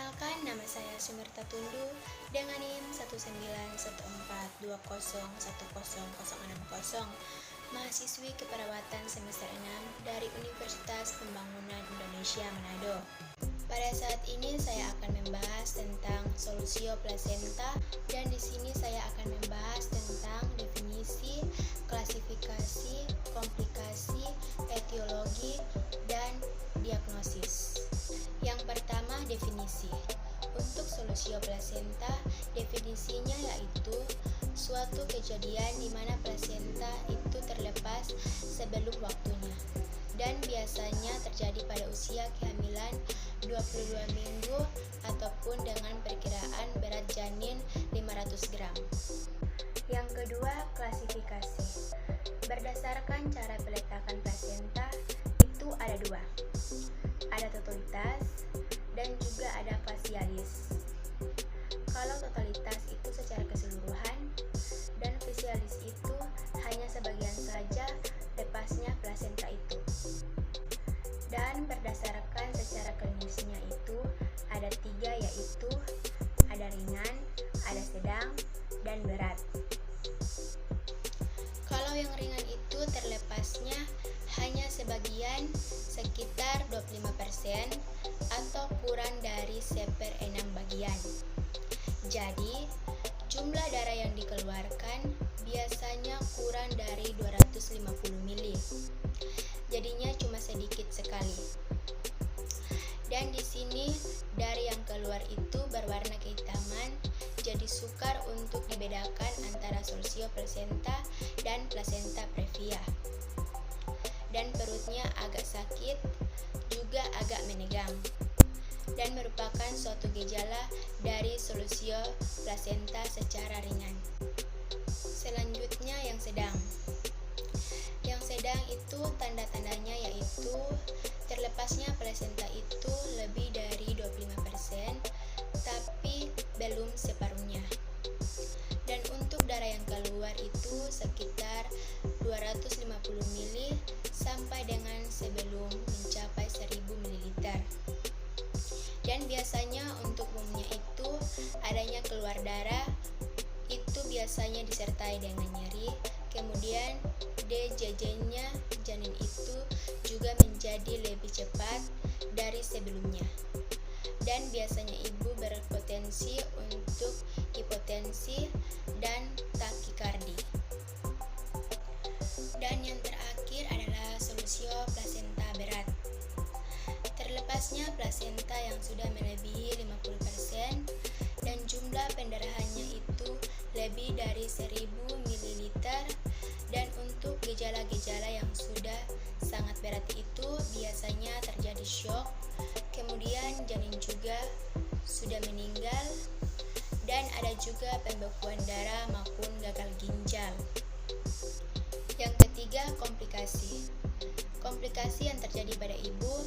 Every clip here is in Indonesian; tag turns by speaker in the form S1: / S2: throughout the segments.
S1: Perkenalkan, nama saya Sumirta Tundu dengan NIM 19102010060, mahasiswi keperawatan semester 6 dari Universitas Pembangunan Indonesia Manado. Pada saat ini saya akan membahas tentang solusio plasenta, dan di sini saya akan membahas tentang definisi, klasifikasi, komplikasi, etiologi, dan diagnosis. Yang pertama, definisi. Untuk solusio plasenta, definisinya yaitu suatu kejadian di mana plasenta itu terlepas sebelum waktunya, dan biasanya terjadi pada usia kehamilan 22 minggu ataupun dengan perkiraan berat janin 500 gram. Yang kedua, klasifikasi. Berdasarkan cara peletakan plasenta itu ada dua. Ada totalitas dan juga ada fasialis. Kalau totalitas itu secara keseluruhan dan fasialis itu hanya sebagian saja lepasnya plasenta itu. Dan berdasarkan secara klinisnya itu ada tiga, yaitu ada ringan, ada sedang, dan berat. Kalau yang ringan itu terlepasnya hanya sebagian sekitar 25% atau kurang dari 1/6 bagian. Jadi, jumlah darah yang dikeluarkan biasanya kurang dari 250 ml. Jadinya cuma sedikit sekali. Dan di sini darah yang keluar itu berwarna kehitaman, jadi sukar untuk dibedakan antara solusio plasenta dan plasenta previa. Dan perutnya agak sakit, juga agak menegang, dan merupakan suatu gejala dari solusio plasenta secara ringan. Selanjutnya yang sedang. Yang sedang itu tanda-tandanya yaitu terlepasnya plasenta itu lebih dari 25%, tapi belum separuhnya. Dan untuk darah yang keluar itu sekitar 250 ml sampai dengan sebelum mencapai 1000 ml. Dan biasanya untuk umumnya itu adanya keluar darah itu biasanya disertai dengan nyeri, kemudian DJJ-nya janin itu juga menjadi lebih cepat dari sebelumnya. Dan biasanya ibu berpotensi untuk hipotensi dan takikardi. Dan yang terakhir adalah solusio plasenta berat. Terlepasnya plasenta yang sudah melebihi 50% dan jumlah pendarahannya itu lebih dari 1000 ml. Dan untuk gejala-gejala yang sudah sangat berat itu biasanya terjadi syok, kemudian janin juga sudah meninggal, dan ada juga pembekuan darah maupun gagal ginjal. Yang ketiga, komplikasi. Komplikasi yang terjadi pada ibu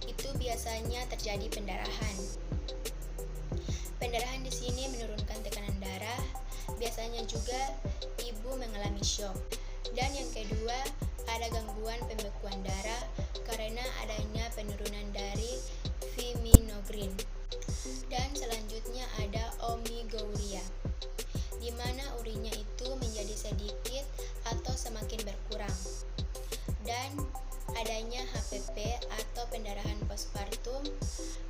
S1: itu biasanya terjadi pendarahan. Pendarahan di sini menurunkan tekanan darah, biasanya juga ibu mengalami syok. Dan yang kedua, ada gangguan pembekuan darah karena adanya penurunan dari feminogrin. Dan selanjutnya ada omiguria, di mana urinnya itu menjadi sedikit atau semakin berkurang. Dan adanya HPP atau pendarahan postpartum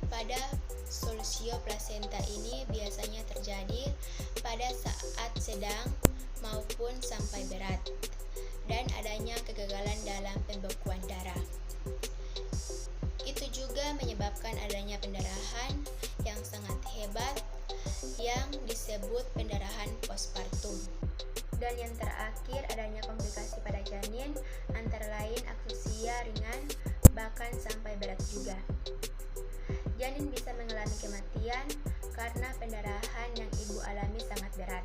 S1: pada solusio plasenta ini biasanya terjadi pada saat sedang maupun sampai berat, dan adanya kegagalan dalam pembekuan darah. Itu juga menyebabkan adanya pendarahan yang sangat hebat yang disebut pendarahan postpartum. Dan yang terakhir adanya komplikasi pada janin, antara lain aksusia ringan bahkan sampai berat juga. Janin bisa mengalami kematian karena pendarahan yang ibu alami sangat berat.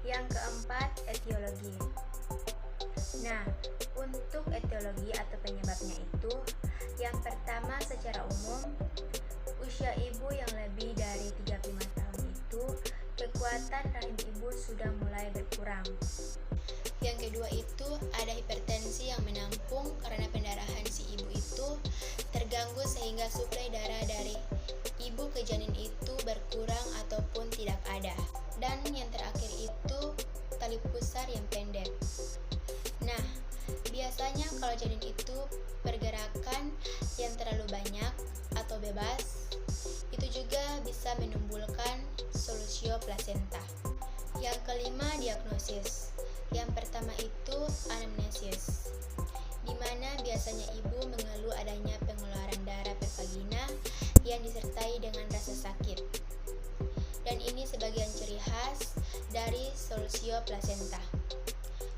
S1: Yang keempat, etiologi. Nah, untuk etiologi atau penyebabnya itu, yang pertama secara umum, usia ibu yang lebih dari 35 tahun itu, kekuatan rahim ibu sudah mulai berkurang. Yang kedua itu ada hipertensi yang menampung karena pendarahan si ibu itu terganggu sehingga suplai darah dari ibu ke janin juga bisa menimbulkan solusio plasenta. Yang kelima, diagnosis. Yang pertama itu anamnesis, di mana biasanya ibu mengeluh adanya pengeluaran darah per vagina yang disertai dengan rasa sakit. Dan ini sebagian ciri khas dari solusio plasenta.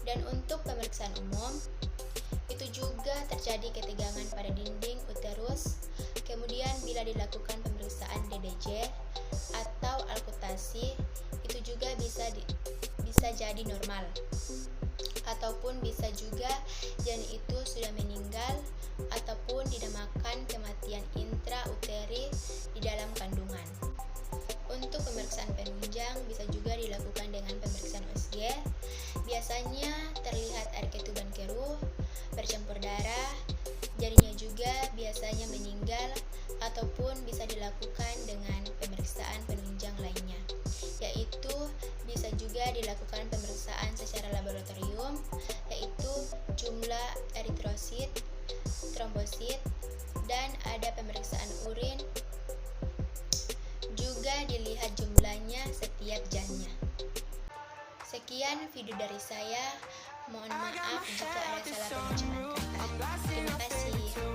S1: Dan untuk pemeriksaan umum, itu juga terjadi ketegangan pada dinding uterus. Kemudian bila dilakukan pemeriksaan DDJ atau alkutasi, itu juga bisa jadi normal. Ataupun bisa juga janin itu sudah meninggal ataupun dinamakan kematian intrauteri di dalam kandungan. Untuk pemeriksaan penunjang bisa juga dilakukan dengan pemeriksaan USG. Biasanya terlihat air ketuban keruh, bercampur darah, janinnya juga biasanya meninggal, ataupun bisa dilakukan dengan pemeriksaan penunjang lainnya, yaitu bisa juga dilakukan pemeriksaan secara laboratorium, yaitu jumlah eritrosit, trombosit, dan ada pemeriksaan urin, juga dilihat jumlahnya setiap jamnya. Sekian video dari saya, mohon maaf jika ada salah pengucapan kata. Terima kasih.